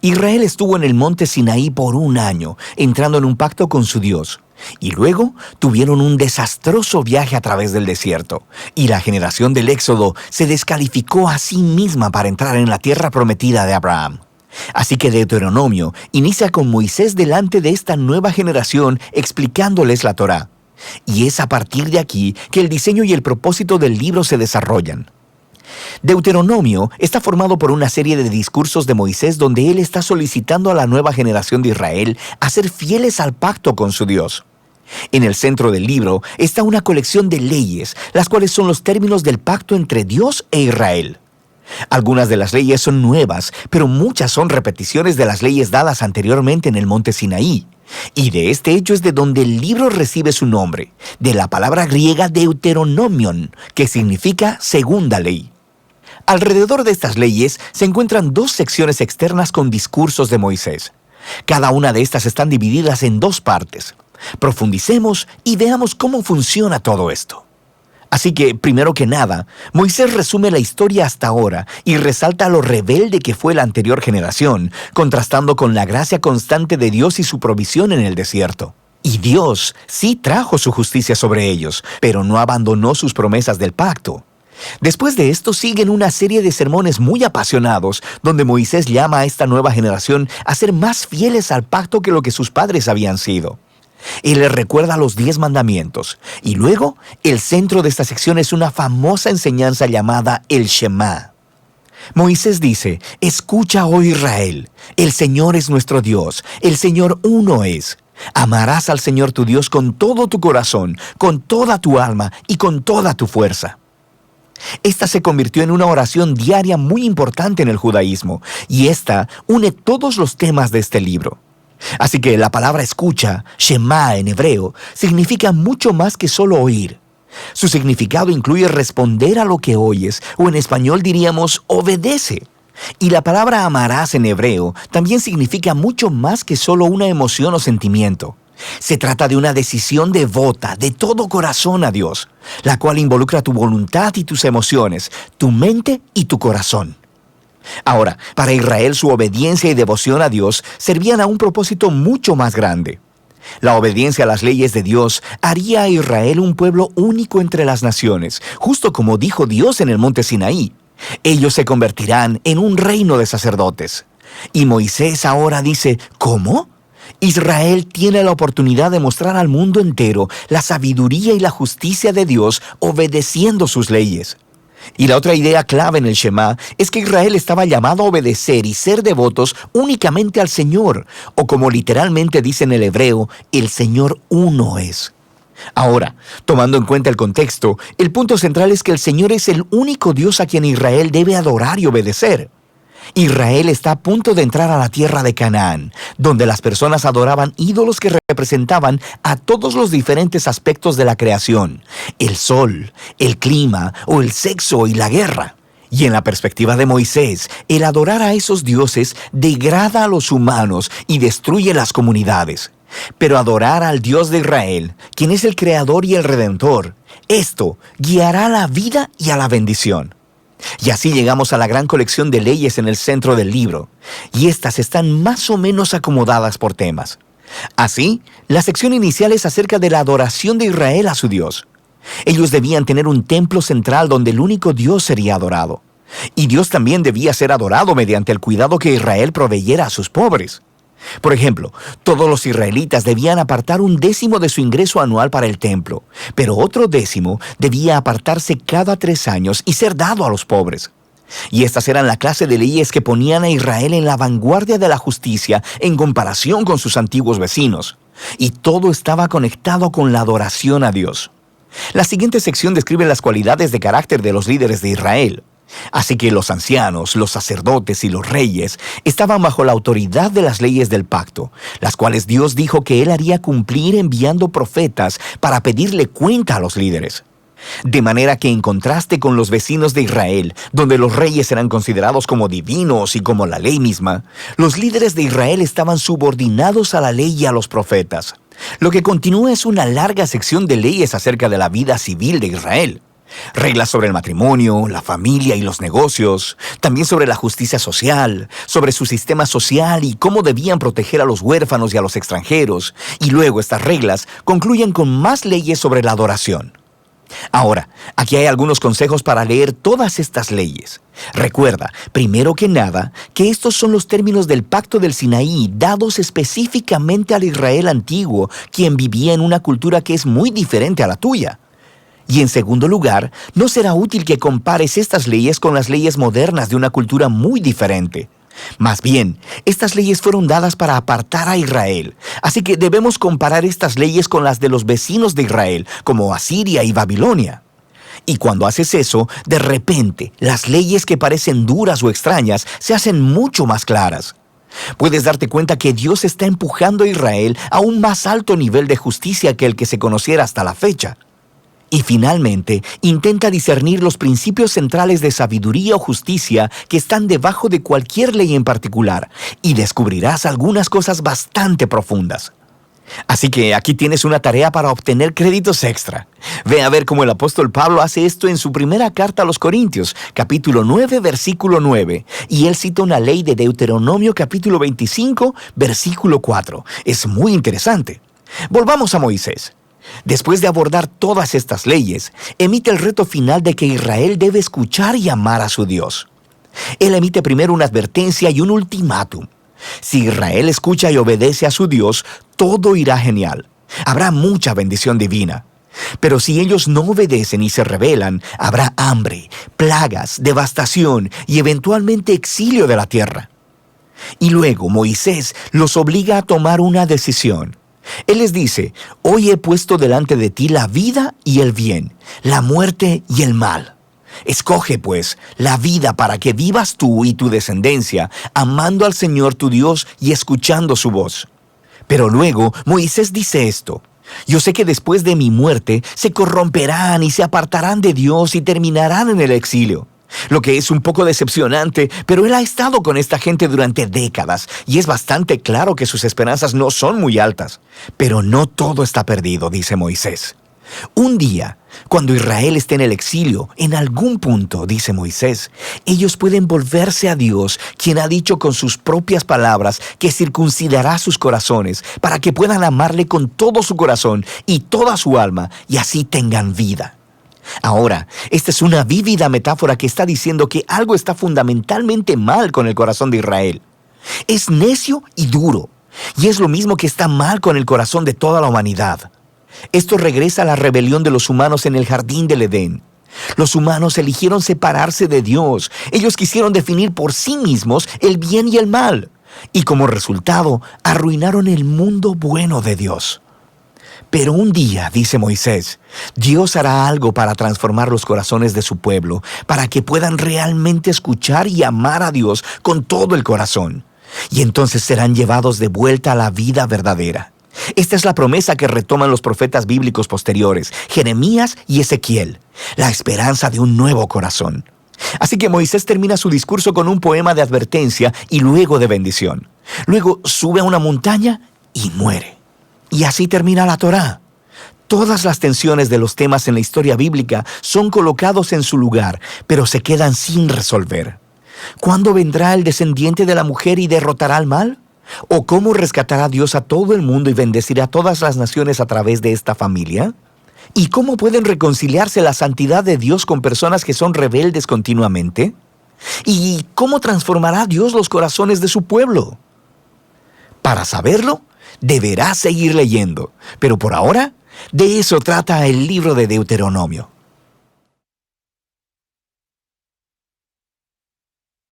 Israel estuvo en el monte Sinaí por un año, entrando en un pacto con su Dios. Y luego tuvieron un desastroso viaje a través del desierto, y la generación del Éxodo se descalificó a sí misma para entrar en la tierra prometida de Abraham. Así que Deuteronomio inicia con Moisés delante de esta nueva generación explicándoles la Torá. Y es a partir de aquí que el diseño y el propósito del libro se desarrollan. Deuteronomio está formado por una serie de discursos de Moisés donde él está solicitando a la nueva generación de Israel a ser fieles al pacto con su Dios. En el centro del libro está una colección de leyes, las cuales son los términos del pacto entre Dios e Israel. Algunas de las leyes son nuevas, pero muchas son repeticiones de las leyes dadas anteriormente en el monte Sinaí. Y de este hecho es de donde el libro recibe su nombre, de la palabra griega Deuteronomion, que significa segunda ley. Alrededor de estas leyes se encuentran dos secciones externas con discursos de Moisés. Cada una de estas están divididas en dos partes. Profundicemos y veamos cómo funciona todo esto. Así que, primero que nada, Moisés resume la historia hasta ahora y resalta lo rebelde que fue la anterior generación, contrastando con la gracia constante de Dios y su provisión en el desierto. Y Dios sí trajo su justicia sobre ellos, pero no abandonó sus promesas del pacto. Después de esto siguen una serie de sermones muy apasionados, donde Moisés llama a esta nueva generación a ser más fieles al pacto que lo que sus padres habían sido. Él les recuerda los 10 mandamientos, y luego el centro de esta sección es una famosa enseñanza llamada el Shema. Moisés dice: escucha, oh Israel, el Señor es nuestro Dios, el Señor uno es. Amarás al Señor tu Dios con todo tu corazón, con toda tu alma y con toda tu fuerza. Esta se convirtió en una oración diaria muy importante en el judaísmo, y esta une todos los temas de este libro. Así que la palabra escucha, Shema en hebreo, significa mucho más que solo oír. Su significado incluye responder a lo que oyes, o en español diríamos obedece. Y la palabra amarás en hebreo también significa mucho más que solo una emoción o sentimiento. Se trata de una decisión devota, de todo corazón a Dios, la cual involucra tu voluntad y tus emociones, tu mente y tu corazón. Ahora, para Israel su obediencia y devoción a Dios servían a un propósito mucho más grande. La obediencia a las leyes de Dios haría a Israel un pueblo único entre las naciones, justo como dijo Dios en el monte Sinaí. Ellos se convertirán en un reino de sacerdotes. Y Moisés ahora dice: ¿cómo? Israel tiene la oportunidad de mostrar al mundo entero la sabiduría y la justicia de Dios obedeciendo sus leyes. Y la otra idea clave en el Shema es que Israel estaba llamado a obedecer y ser devotos únicamente al Señor, o como literalmente dice en el hebreo, el Señor uno es. Ahora, tomando en cuenta el contexto, el punto central es que el Señor es el único Dios a quien Israel debe adorar y obedecer. Israel está a punto de entrar a la tierra de Canaán, donde las personas adoraban ídolos que representaban a todos los diferentes aspectos de la creación: el sol, el clima o el sexo y la guerra. Y en la perspectiva de Moisés, el adorar a esos dioses degrada a los humanos y destruye las comunidades. Pero adorar al Dios de Israel, quien es el Creador y el Redentor, esto guiará a la vida y a la bendición. Y así llegamos a la gran colección de leyes en el centro del libro, y estas están más o menos acomodadas por temas. Así, la sección inicial es acerca de la adoración de Israel a su Dios. Ellos debían tener un templo central donde el único Dios sería adorado. Y Dios también debía ser adorado mediante el cuidado que Israel proveyera a sus pobres. Por ejemplo, todos los israelitas debían apartar 1/10 de su ingreso anual para el templo, pero otro 10 debía apartarse cada 3 años y ser dado a los pobres. Y estas eran la clase de leyes que ponían a Israel en la vanguardia de la justicia en comparación con sus antiguos vecinos. Y todo estaba conectado con la adoración a Dios. La siguiente sección describe las cualidades de carácter de los líderes de Israel. Así que los ancianos, los sacerdotes y los reyes estaban bajo la autoridad de las leyes del pacto, las cuales Dios dijo que Él haría cumplir enviando profetas para pedirle cuenta a los líderes. De manera que en contraste con los vecinos de Israel, donde los reyes eran considerados como divinos y como la ley misma, los líderes de Israel estaban subordinados a la ley y a los profetas. Lo que continúa es una larga sección de leyes acerca de la vida civil de Israel. Reglas sobre el matrimonio, la familia y los negocios, también sobre la justicia social, sobre su sistema social y cómo debían proteger a los huérfanos y a los extranjeros, y luego estas reglas concluyen con más leyes sobre la adoración. Ahora, aquí hay algunos consejos para leer todas estas leyes. Recuerda, primero que nada, que estos son los términos del Pacto del Sinaí dados específicamente al Israel antiguo, quien vivía en una cultura que es muy diferente a la tuya. Y en segundo lugar, no será útil que compares estas leyes con las leyes modernas de una cultura muy diferente. Más bien, estas leyes fueron dadas para apartar a Israel, así que debemos comparar estas leyes con las de los vecinos de Israel, como Asiria y Babilonia. Y cuando haces eso, de repente, las leyes que parecen duras o extrañas se hacen mucho más claras. Puedes darte cuenta que Dios está empujando a Israel a un más alto nivel de justicia que el que se conociera hasta la fecha. Y finalmente, intenta discernir los principios centrales de sabiduría o justicia que están debajo de cualquier ley en particular, y descubrirás algunas cosas bastante profundas. Así que aquí tienes una tarea para obtener créditos extra. Ve a ver cómo el apóstol Pablo hace esto en su primera carta a los Corintios, capítulo 9, versículo 9, y él cita una ley de Deuteronomio, capítulo 25, versículo 4. Es muy interesante. Volvamos a Moisés. Después de abordar todas estas leyes, emite el reto final de que Israel debe escuchar y amar a su Dios. Él emite primero una advertencia y un ultimátum. Si Israel escucha y obedece a su Dios, todo irá genial. Habrá mucha bendición divina. Pero si ellos no obedecen y se rebelan, habrá hambre, plagas, devastación y eventualmente exilio de la tierra. Y luego Moisés los obliga a tomar una decisión. Él les dice: hoy he puesto delante de ti la vida y el bien, la muerte y el mal. Escoge, pues, la vida para que vivas tú y tu descendencia, amando al Señor tu Dios y escuchando su voz. Pero luego Moisés dice esto: yo sé que después de mi muerte se corromperán y se apartarán de Dios y terminarán en el exilio. Lo que es un poco decepcionante, pero él ha estado con esta gente durante décadas y es bastante claro que sus esperanzas no son muy altas. Pero no todo está perdido, dice Moisés. Un día, cuando Israel esté en el exilio, en algún punto, dice Moisés, ellos pueden volverse a Dios, quien ha dicho con sus propias palabras que circuncidará sus corazones para que puedan amarle con todo su corazón y toda su alma y así tengan vida. Ahora, esta es una vívida metáfora que está diciendo que algo está fundamentalmente mal con el corazón de Israel. Es necio y duro, y es lo mismo que está mal con el corazón de toda la humanidad. Esto regresa a la rebelión de los humanos en el jardín del Edén. Los humanos eligieron separarse de Dios. Ellos quisieron definir por sí mismos el bien y el mal, y como resultado, arruinaron el mundo bueno de Dios. Pero un día, dice Moisés, Dios hará algo para transformar los corazones de su pueblo, para que puedan realmente escuchar y amar a Dios con todo el corazón. Y entonces serán llevados de vuelta a la vida verdadera. Esta es la promesa que retoman los profetas bíblicos posteriores, Jeremías y Ezequiel, la esperanza de un nuevo corazón. Así que Moisés termina su discurso con un poema de advertencia y luego de bendición. Luego sube a una montaña y muere. Y así termina la Torá. Todas las tensiones de los temas en la historia bíblica son colocados en su lugar, pero se quedan sin resolver. ¿Cuándo vendrá el descendiente de la mujer y derrotará al mal? ¿O cómo rescatará Dios a todo el mundo y bendecirá a todas las naciones a través de esta familia? ¿Y cómo pueden reconciliarse la santidad de Dios con personas que son rebeldes continuamente? ¿Y cómo transformará Dios los corazones de su pueblo? Para saberlo, deberás seguir leyendo, pero por ahora, de eso trata el libro de Deuteronomio.